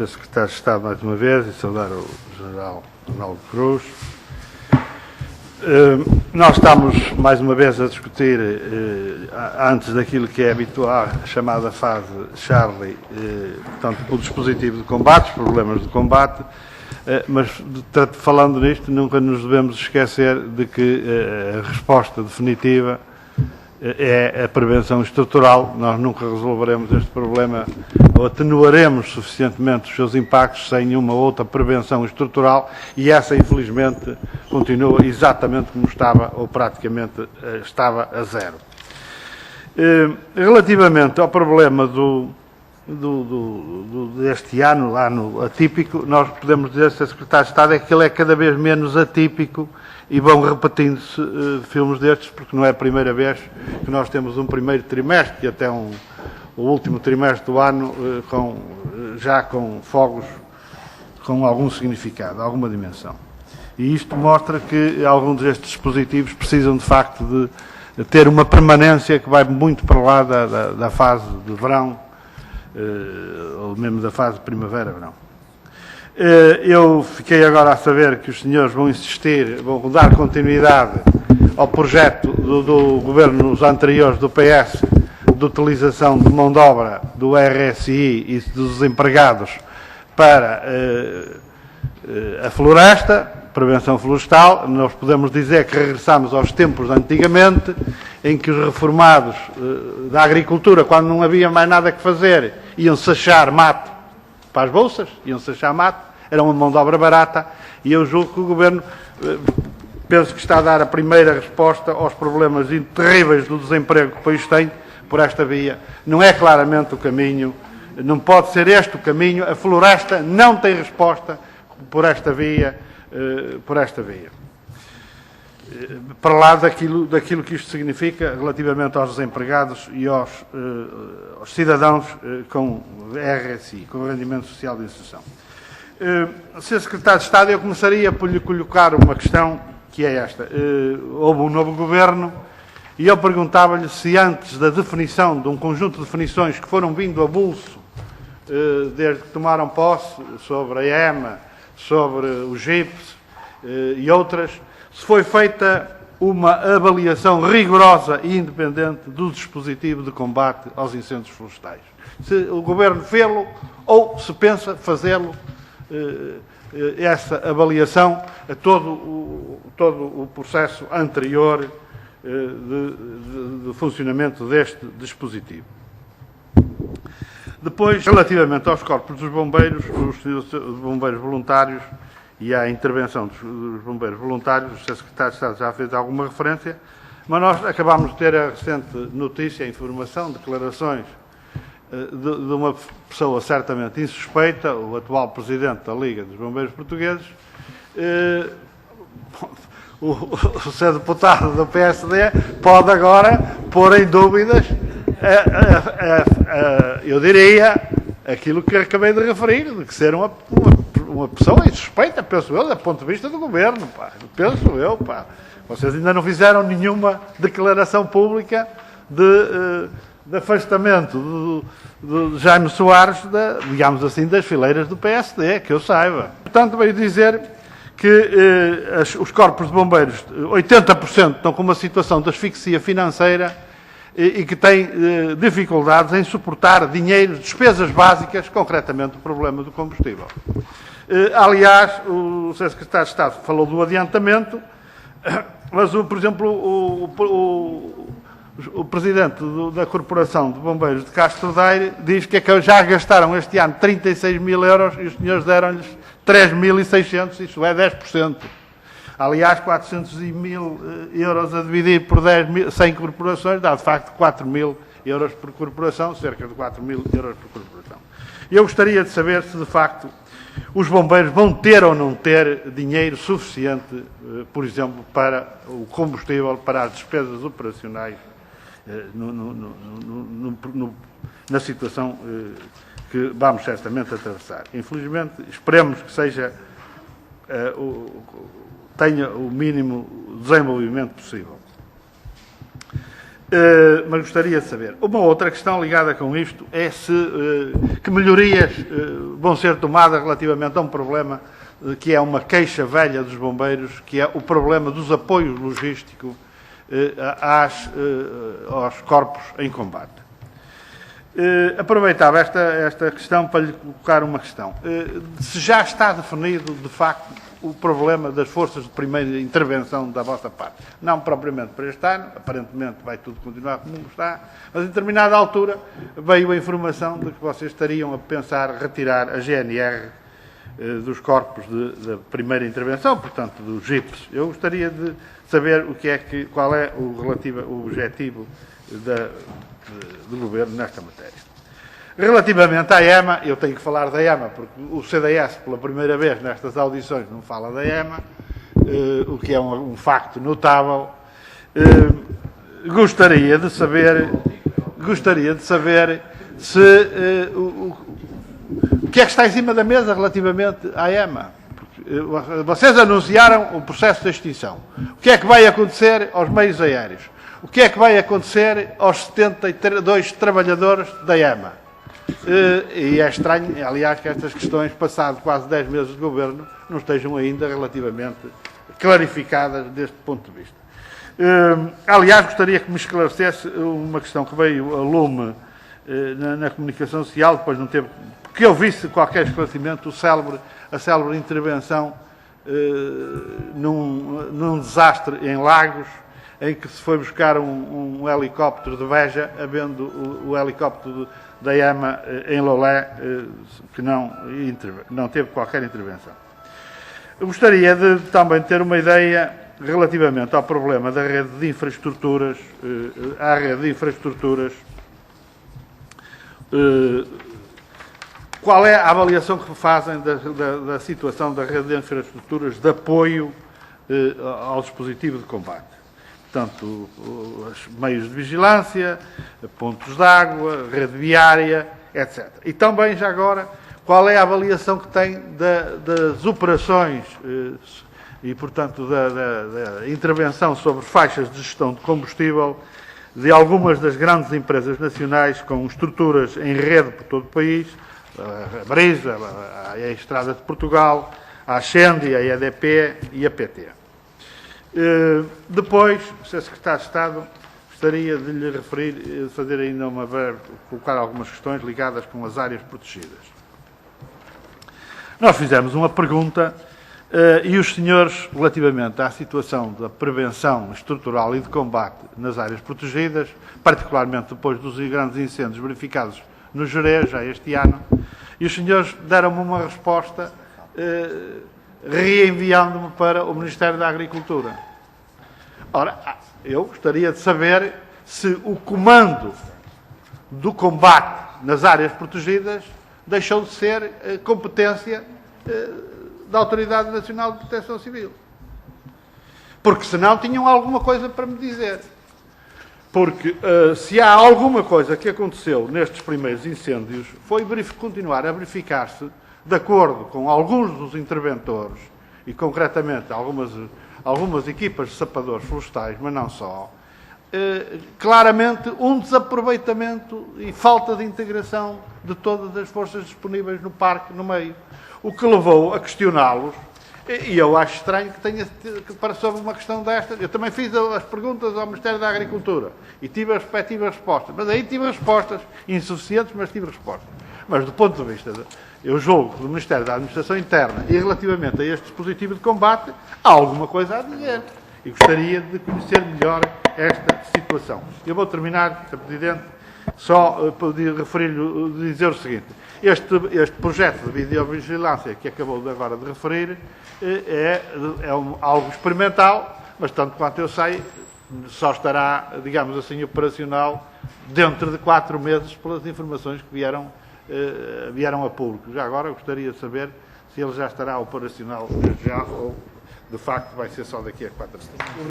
Sr. Secretário de Estado mais uma vez e saudar o General Ronaldo Cruz. Nós estamos mais uma vez a discutir, antes daquilo que é habitual, a chamada fase Charlie, portanto, o dispositivo de combate, os problemas de combate, mas falando nisto, nunca nos devemos esquecer de que a resposta definitiva é a prevenção estrutural. Nós nunca resolveremos este problema ou atenuaremos suficientemente os seus impactos sem uma outra prevenção estrutural, e essa, infelizmente, continua exatamente como estava, ou praticamente estava a zero. Relativamente ao problema deste ano atípico, nós podemos dizer, Sr. Secretário de Estado, é que ele é cada vez menos atípico, e vão repetindo-se filmes destes, porque não é a primeira vez que nós temos um primeiro trimestre e até o último trimestre do ano já com fogos com algum significado, alguma dimensão. E isto mostra que alguns destes dispositivos precisam, de facto, de ter uma permanência que vai muito para lá da fase de verão, ou mesmo da fase de primavera-verão. Eu fiquei agora a saber que os senhores vão insistir, vão dar continuidade ao projeto do governos anteriores do PS de utilização de mão de obra do RSI e dos empregados para a floresta, prevenção florestal. Nós podemos dizer que regressamos aos tempos de antigamente, em que os reformados da agricultura, quando não havia mais nada que fazer, iam-se achar mato para as bolsas, iam-se achar mato, era uma mão de obra barata, e eu julgo que o Governo, penso que está a dar a primeira resposta aos problemas terríveis do desemprego que o país tem por esta via. Não é claramente o caminho, não pode ser este o caminho, a floresta não tem resposta por esta via, para lá daquilo que isto significa relativamente aos desempregados e aos cidadãos com RSI, com Rendimento Social de Inserção. Sr. Secretário de Estado, eu começaria por lhe colocar uma questão, que é esta. Houve um novo governo e eu perguntava-lhe se antes da definição de um conjunto de definições que foram vindo a bolso desde que tomaram posse, sobre a EMA, sobre o GIPS e outras, se foi feita uma avaliação rigorosa e independente do dispositivo de combate aos incêndios florestais. Se o Governo fê-lo ou se pensa fazê-lo, essa avaliação a todo o processo anterior de funcionamento deste dispositivo. Depois, relativamente aos corpos dos bombeiros, os bombeiros voluntários e à intervenção dos bombeiros voluntários, o Sr. Secretário de Estado já fez alguma referência, mas nós acabámos de ter a recente notícia, informação, declarações de uma pessoa certamente insuspeita, o atual Presidente da Liga dos Bombeiros Portugueses, o seu deputado do PSD, pode agora pôr em dúvidas, eu diria, aquilo que acabei de referir, de que ser uma pessoa insuspeita, penso eu, do ponto de vista do Governo, pá. Penso eu, pá. Vocês ainda não fizeram nenhuma declaração pública de afastamento de Jaime Soares, digamos assim, das fileiras do PSD, que eu saiba. Portanto, veio dizer que os corpos de bombeiros, 80% estão com uma situação de asfixia financeira e que têm dificuldades em suportar dinheiro, despesas básicas, concretamente o problema do combustível. Aliás, o Sr. Secretário de Estado falou do adiantamento, mas, por exemplo, o Presidente da Corporação de Bombeiros de Castro Daire diz que já gastaram este ano 36 mil euros e os senhores deram-lhes 3.600, isso é 10%. Aliás, 400 mil euros a dividir por 100 corporações dá, de facto, 4 mil euros por corporação, cerca de 4 mil euros por corporação. Eu gostaria de saber se, de facto, os bombeiros vão ter ou não ter dinheiro suficiente, por exemplo, para o combustível, para as despesas operacionais, na situação que vamos certamente atravessar. Infelizmente, esperemos que tenha o mínimo desenvolvimento possível. Mas gostaria de saber. Uma outra questão ligada com isto é que melhorias vão ser tomadas relativamente a um problema que é uma queixa velha dos bombeiros, que é o problema dos apoios logísticos aos corpos em combate. Aproveitava esta questão para lhe colocar uma questão. Se já está definido, de facto, o problema das forças de primeira intervenção da vossa parte. Não propriamente para este ano, aparentemente vai tudo continuar como está, mas em determinada altura veio a informação de que vocês estariam a pensar retirar a GNR dos corpos de primeira intervenção, portanto dos JIPs. Eu gostaria de saber qual é o objetivo do Governo nesta matéria. Relativamente à EMA, eu tenho que falar da EMA, porque o CDS, pela primeira vez nestas audições, não fala da EMA, o que é um facto notável. Gostaria de saber se o que é que está em cima da mesa relativamente à EMA. Porque vocês anunciaram o processo de extinção. O que é que vai acontecer aos meios aéreos? O que é que vai acontecer aos 72 trabalhadores da EMA? E é estranho, aliás, que estas questões, passados quase 10 meses de governo, não estejam ainda relativamente clarificadas deste ponto de vista. Aliás, gostaria que me esclarecesse uma questão que veio a lume na comunicação social, depois não teve, que eu visse qualquer esclarecimento, a célebre intervenção num desastre em Lagos, em que se foi buscar um helicóptero de Veja, havendo o helicóptero da EMA em Lolé, que não teve qualquer intervenção. Eu gostaria de também ter uma ideia relativamente ao problema da rede de infraestruturas, à rede de infraestruturas, qual é a avaliação que fazem da situação da rede de infraestruturas de apoio ao dispositivo de combate? Portanto, os meios de vigilância, pontos de água, rede viária, etc. E também, já agora, qual é a avaliação que tem das operações e, portanto, da intervenção sobre faixas de gestão de combustível de algumas das grandes empresas nacionais com estruturas em rede por todo o país, a Brisa, a Estrada de Portugal, a Ascendi, a EDP e a PT. Depois, Sr. Secretário de Estado, gostaria de lhe referir, fazer ainda uma breve, colocar algumas questões ligadas com as áreas protegidas. Nós fizemos uma pergunta e os senhores, relativamente à situação da prevenção estrutural e de combate nas áreas protegidas, particularmente depois dos grandes incêndios verificados no Gerês, já este ano, e os senhores deram-me uma resposta reenviando-me para o Ministério da Agricultura. Ora, eu gostaria de saber se o comando do combate nas áreas protegidas deixou de ser competência da Autoridade Nacional de Proteção Civil. Porque senão tinham alguma coisa para me dizer. Porque se há alguma coisa que aconteceu nestes primeiros incêndios, foi continuar a verificar-se, de acordo com alguns dos interventores, e concretamente algumas equipas de sapadores florestais, mas não só, claramente um desaproveitamento e falta de integração de todas as forças disponíveis no parque, no meio. O que levou a questioná-los, e eu acho estranho que tenha para sobre uma questão destas. Eu também fiz as perguntas ao Ministério da Agricultura e tive as respectivas respostas. Mas aí tive respostas insuficientes, mas tive respostas. Mas do ponto de vista, eu julgo do Ministério da Administração Interna e relativamente a este dispositivo de combate, há alguma coisa a dizer. E gostaria de conhecer melhor esta situação. Eu vou terminar, Sr. Presidente, só para dizer o seguinte. Este projeto de videovigilância que acabou agora de referir é algo experimental, mas tanto quanto eu sei, só estará, digamos assim, operacional dentro de 4 meses pelas informações que vieram a público. Já agora gostaria de saber se ele já estará operacional já ou, de facto, vai ser só daqui a 4 meses.